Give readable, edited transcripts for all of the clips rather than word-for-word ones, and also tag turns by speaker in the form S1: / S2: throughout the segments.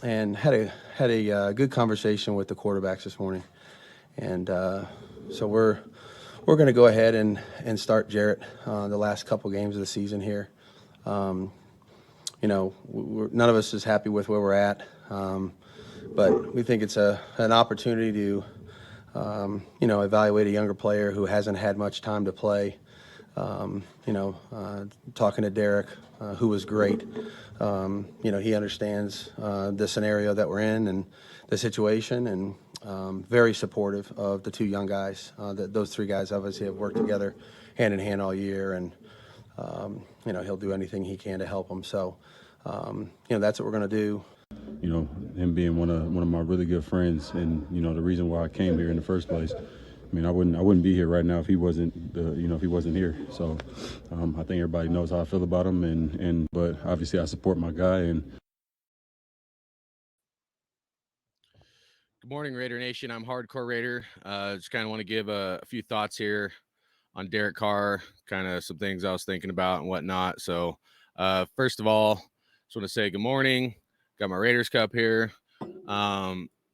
S1: and had a good conversation with the quarterbacks this morning. And so we're going to go ahead and start Jarrett the last couple games of the season here. Um, None of us is happy with where we're at, but we think it's an opportunity to evaluate a younger player who hasn't had much time to play. Talking to Derek, who was great. He understands the scenario that we're in and the situation, and very supportive of the two young guys. Those three guys obviously have worked together hand in hand all year, and he'll do anything he can to help them. So, that's what we're going to do.
S2: You know, him being one of my really good friends, and the reason why I came here in the first place. I mean, I wouldn't be here right now if he wasn't if he wasn't here. So I think everybody knows how I feel about him, and but obviously I support my guy. And
S3: Good morning, Raider Nation. I'm Hardcore Raider. Just kind of want to give a few thoughts here on Derek Carr, kind of some things I was thinking about and whatnot. So, first of all, just want to say good morning. Got my Raiders Cup here.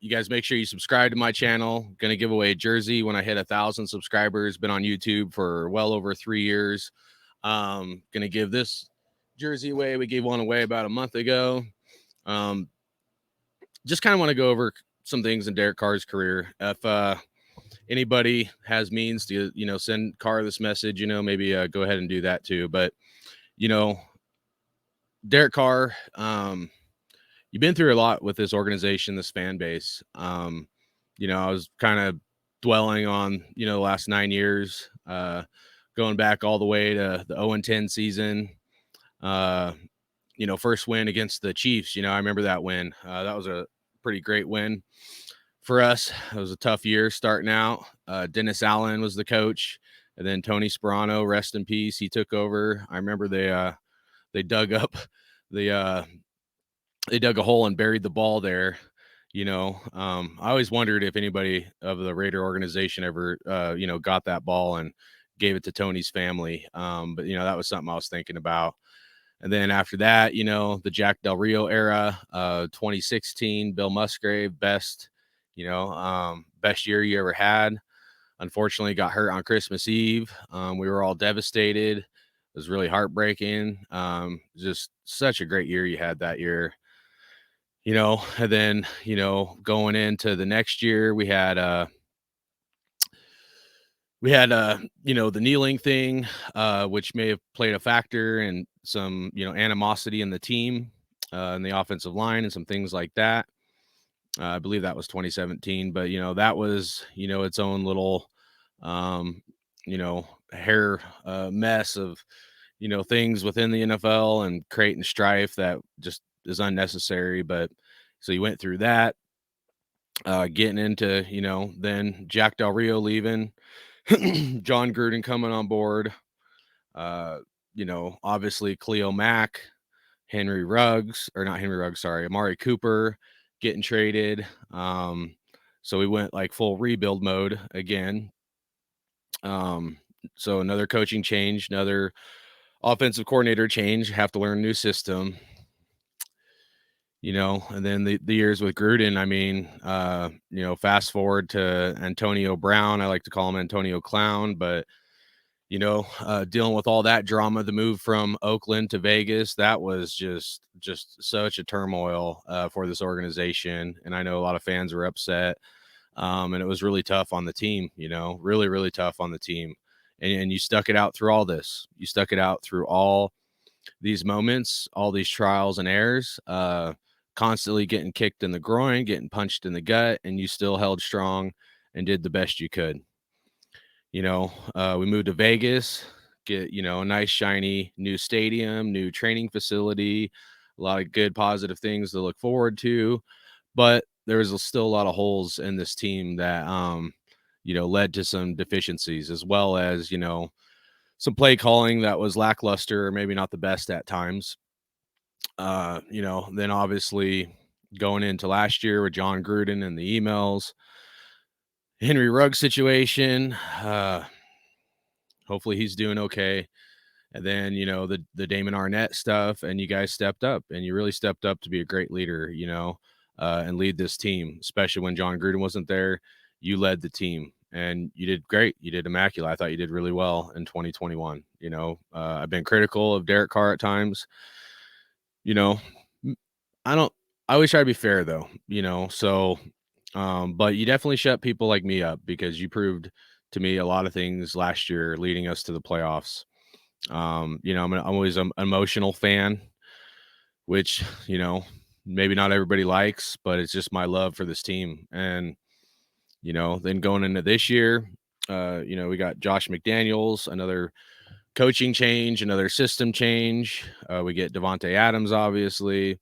S3: You guys make sure you subscribe to my channel. Going to give away a jersey when I hit 1,000 subscribers. Been on YouTube for well over 3 years. Going to give this jersey away. We gave one away about a month ago. Just kind of want to go over some things in Derek Carr's career. If anybody has means to, send Carr this message, maybe go ahead and do that too. But, Derek Carr, you've been through a lot with this organization, this fan base. I was kind of dwelling on, the last 9 years, going back all the way to the 0-10 season. First win against the Chiefs. I remember that win. That was a pretty great win for us. It was a tough year starting out. Dennis Allen was the coach, and then Tony Sperano, rest in peace, he took over. I remember they dug up the they dug a hole and buried the ball there. I always wondered if anybody of the Raider organization ever got that ball and gave it to Tony's family. But that was something I was thinking about. And then after that, the Jack Del Rio era, 2016, Bill Musgrave, best year you ever had. Unfortunately, got hurt on Christmas Eve. We were all devastated. It was really heartbreaking. Just such a great year you had that year. And then, going into the next year, we had the kneeling thing, which may have played a factor in some, animosity in the team, and the offensive line and some things like that. I believe that was 2017, but, that was, its own little, hair mess of, things within the NFL and creating strife that just is unnecessary. But so you went through that, getting into, then Jack Del Rio leaving, John Gruden coming on board, obviously Cleo Mack, Amari Cooper getting traded. So we went like full rebuild mode again. So another coaching change, another offensive coordinator change, have to learn a new system. And then the years with Gruden, I mean, fast forward to Antonio Brown. I like to call him Antonio Clown, but, dealing with all that drama, the move from Oakland to Vegas, that was just such a turmoil for this organization. And I know a lot of fans were upset. And it was really tough on the team, really, really tough on the team. And you stuck it out through all this. You stuck it out through all these moments, all these trials and errors, constantly getting kicked in the groin, getting punched in the gut, and you still held strong and did the best you could. We moved to Vegas, get, a nice, shiny new stadium, new training facility, a lot of good, positive things to look forward to. But there was still a lot of holes in this team that, led to some deficiencies, as well as, some play calling that was lackluster, or maybe not the best at times. Then obviously going into last year with John Gruden and the emails, Henry Ruggs situation, hopefully he's doing okay. And then, the Damon Arnett stuff, and you guys stepped up, and you really stepped up to be a great leader. and lead this team, especially when John Gruden wasn't there. You led the team and you did great. You did immaculate. I thought you did really well in 2021. I've been critical of Derek Carr at times. You know, m- I don't, I always try to be fair though, but you definitely shut people like me up because you proved to me a lot of things last year leading us to the playoffs. I'm always an emotional fan, which, maybe not everybody likes, but it's just my love for this team. And, then going into this year, we got Josh McDaniels, another coaching change, another system change. We get Devontae Adams, obviously,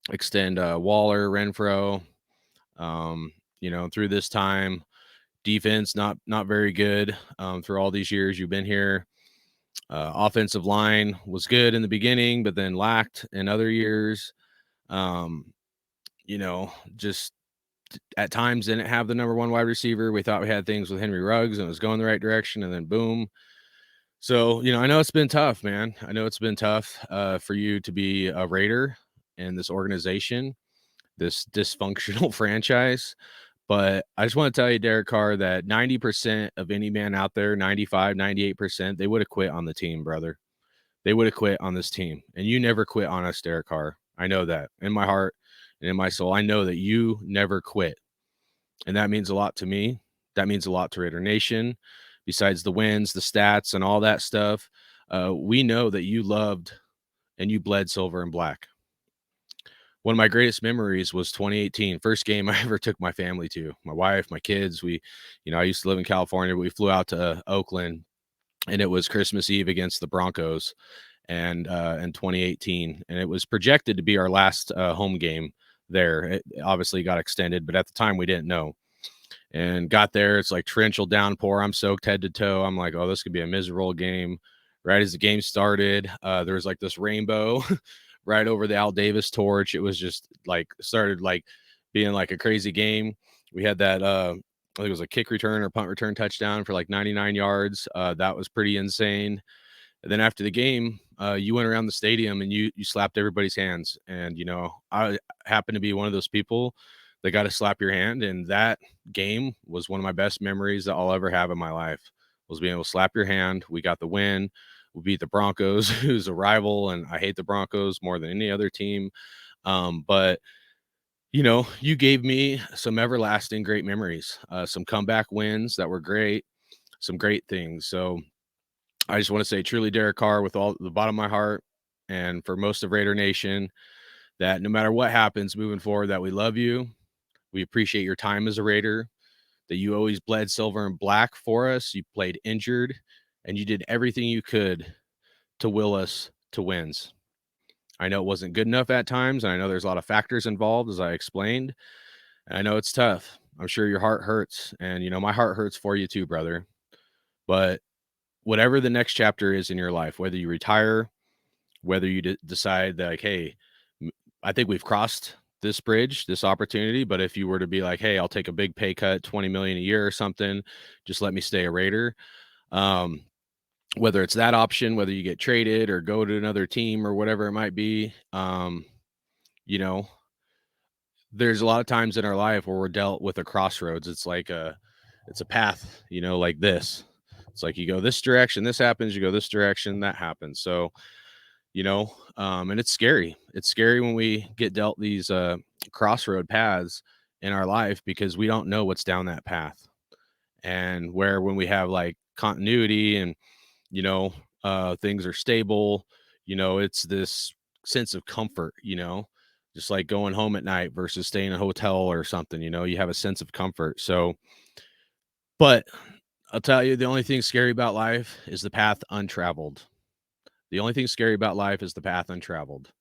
S3: extend Waller, Renfro. Through this time, defense not very good through all these years you've been here. Offensive line was good in the beginning, but then lacked in other years. Just at times didn't have the number one wide receiver. We thought we had things with Henry Ruggs and it was going the right direction, and then boom. So, I know it's been tough, man. I know it's been tough for you to be a Raider in this organization, this dysfunctional franchise. But I just want to tell you, Derek Carr, that 90% of any man out there, 95, 98%, they would have quit on the team, brother. They would have quit on this team. And you never quit on us, Derek Carr. I know that in my heart and in my soul. I know that you never quit. And that means a lot to me. That means a lot to Raider Nation. Besides the wins, the stats, and all that stuff, we know that you loved and you bled silver and black. One of my greatest memories was 2018, first game I ever took my family to. My wife, my kids. I used to live in California, but we flew out to Oakland, and it was Christmas Eve against the Broncos, and in 2018, and it was projected to be our last home game there. It obviously got extended, but at the time we didn't know. And got there, it's like torrential downpour. I'm soaked head to toe. I'm like, oh, this could be a miserable game. Right as the game started, there was like this rainbow right over the Al Davis torch. It was just like started like being like a crazy game. We had that I think it was a kick return or punt return touchdown for like 99 yards. That was pretty insane. And then after the game, you went around the stadium and you slapped everybody's hands. And I happened to be one of those people that got to slap your hand. And that game was one of my best memories that I'll ever have in my life. Was being able to slap your hand. We got the win. We beat the Broncos, who's a rival, and I hate the Broncos more than any other team. But you gave me some everlasting great memories, some comeback wins that were great, some great things. So I just want to say truly, Derek Carr, with all the bottom of my heart, and for most of Raider Nation, that no matter what happens moving forward, that we love you. We appreciate your time as a Raider, that you always bled silver and black for us. You played injured, and you did everything you could to will us to wins. I know it wasn't good enough at times, and I know there's a lot of factors involved, as I explained. And I know it's tough. I'm sure your heart hurts, and my heart hurts for you too, brother. But whatever the next chapter is in your life, whether you retire, whether you decide that, like, hey, I think we've crossed this bridge, this opportunity. But if you were to be like, hey, I'll take a big pay cut, 20 million a year or something, just let me stay a Raider. Whether it's that option, whether you get traded or go to another team or whatever it might be, you know, there's a lot of times in our life where we're dealt with a crossroads. It's a path, like this. It's like you go this direction, this happens, you go this direction, that happens. So, and it's scary. It's scary when we get dealt these crossroad paths in our life because we don't know what's down that path. And where when we have like continuity and things are stable, it's this sense of comfort, just like going home at night versus staying in a hotel or something, you have a sense of comfort. So, but I'll tell you, the only thing scary about life is the path untraveled. The only thing scary about life is the path untraveled.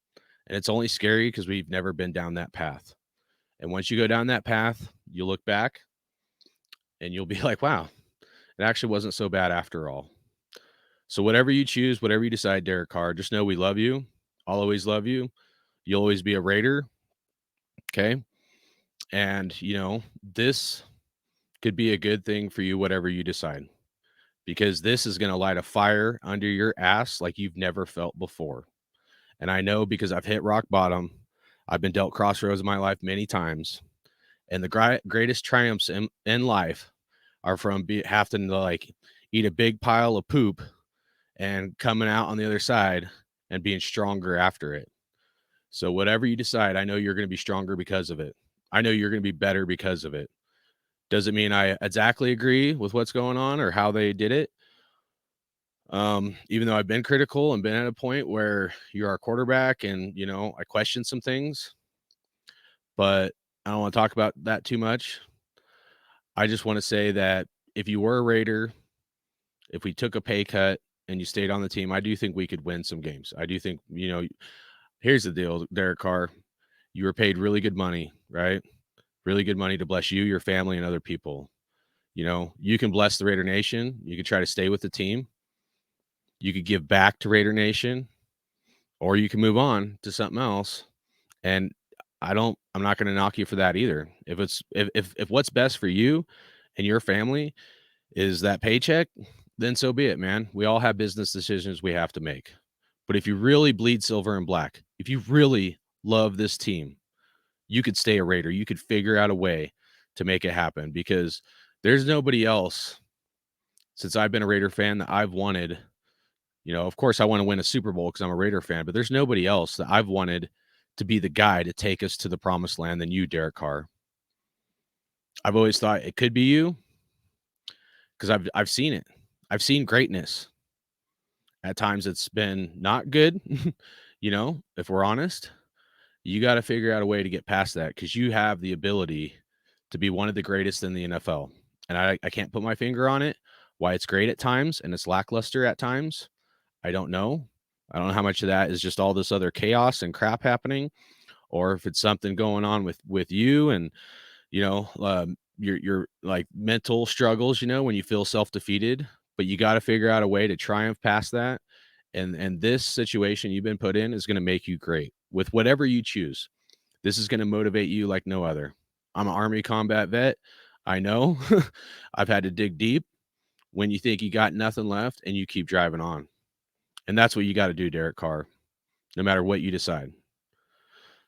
S3: And it's only scary because we've never been down that path. And once you go down that path, you look back and you'll be like, wow, it actually wasn't so bad after all. So whatever you choose, whatever you decide, Derek Carr, just know we love you. I'll always love you. You'll always be a Raider. Okay. And, this could be a good thing for you, whatever you decide, because this is going to light a fire under your ass like you've never felt before. And I know because I've hit rock bottom. I've been dealt crossroads in my life many times, and the greatest triumphs in life are from having to like eat a big pile of poop and coming out on the other side and being stronger after it. So whatever you decide, I know you're going to be stronger because of it. I know you're going to be better because of it. Doesn't mean I exactly agree with what's going on or how they did it. Even though I've been critical and been at a point where you're our quarterback and, I question some things, but I don't want to talk about that too much. I just want to say that if you were a Raider, if we took a pay cut and you stayed on the team, I do think we could win some games. I do think, here's the deal, Derek Carr. You were paid really good money, right? Really good money to bless you, your family, and other people. You can bless the Raider Nation. You could try to stay with the team. You could give back to Raider Nation, or you can move on to something else. And I'm not going to knock you for that either. If what's best for you and your family is that paycheck, then so be it, man. We all have business decisions we have to make. But if you really bleed silver and black, if you really love this team, you could stay a Raider. You could figure out a way to make it happen, because there's nobody else since I've been a Raider fan that I've wanted. Of course I want to win a Super Bowl because I'm a Raider fan, but there's nobody else that I've wanted to be the guy to take us to the promised land than you, Derek Carr. I've always thought it could be you because I've seen it. I've seen greatness. At times it's been not good. If we're honest, you got to figure out a way to get past that, because you have the ability to be one of the greatest in the NFL. And I can't put my finger on it, why it's great at times and it's lackluster at times. I don't know. I don't know how much of that is just all this other chaos and crap happening, or if it's something going on with you and, your like mental struggles, when you feel self-defeated, but you got to figure out a way to triumph past that. And this situation you've been put in is going to make you great with whatever you choose. This is going to motivate you like no other. I'm an Army combat vet. I know. I've had to dig deep when you think you got nothing left and you keep driving on. And that's what you got to do, Derek Carr, no matter what you decide.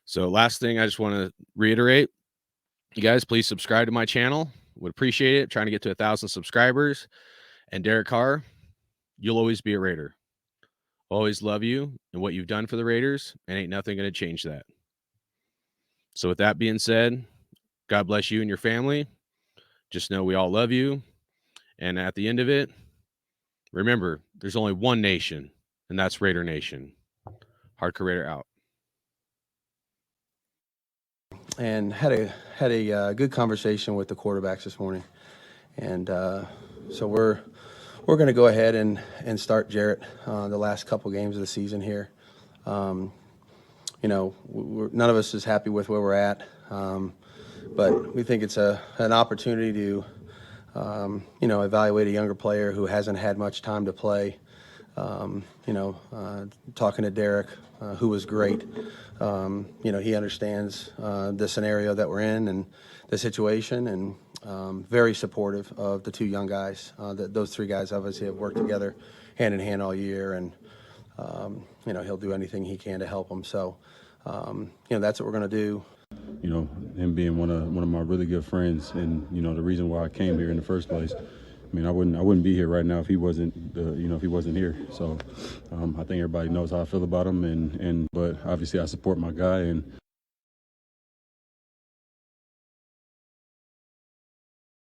S3: So last thing, I just want to reiterate, you guys, please subscribe to my channel. Would appreciate it. Trying to get to 1,000 subscribers. And Derek Carr, you'll always be a Raider. Always love you and what you've done for the Raiders, and ain't nothing going to change that. So with that being said, God bless you and your family. Just know we all love you. And at the end of it, remember, there's only one nation, and that's Raider Nation. Hardcore Raider out.
S1: And had a good conversation with the quarterbacks this morning. And so we're going to go ahead and start Jarrett the last couple games of the season here. None of us is happy with where we're at, but we think it's an opportunity to evaluate a younger player who hasn't had much time to play. Talking to Derek, who was great. He understands the scenario that we're in and the situation, and very supportive of the two young guys. Those three guys obviously have worked together hand in hand all year, and he'll do anything he can to help them. So, that's what we're going to do.
S2: Him being one of my really good friends, and the reason why I came here in the first place. I mean, I wouldn't be here right now if he wasn't here. So I think everybody knows how I feel about him, but obviously I support my guy, and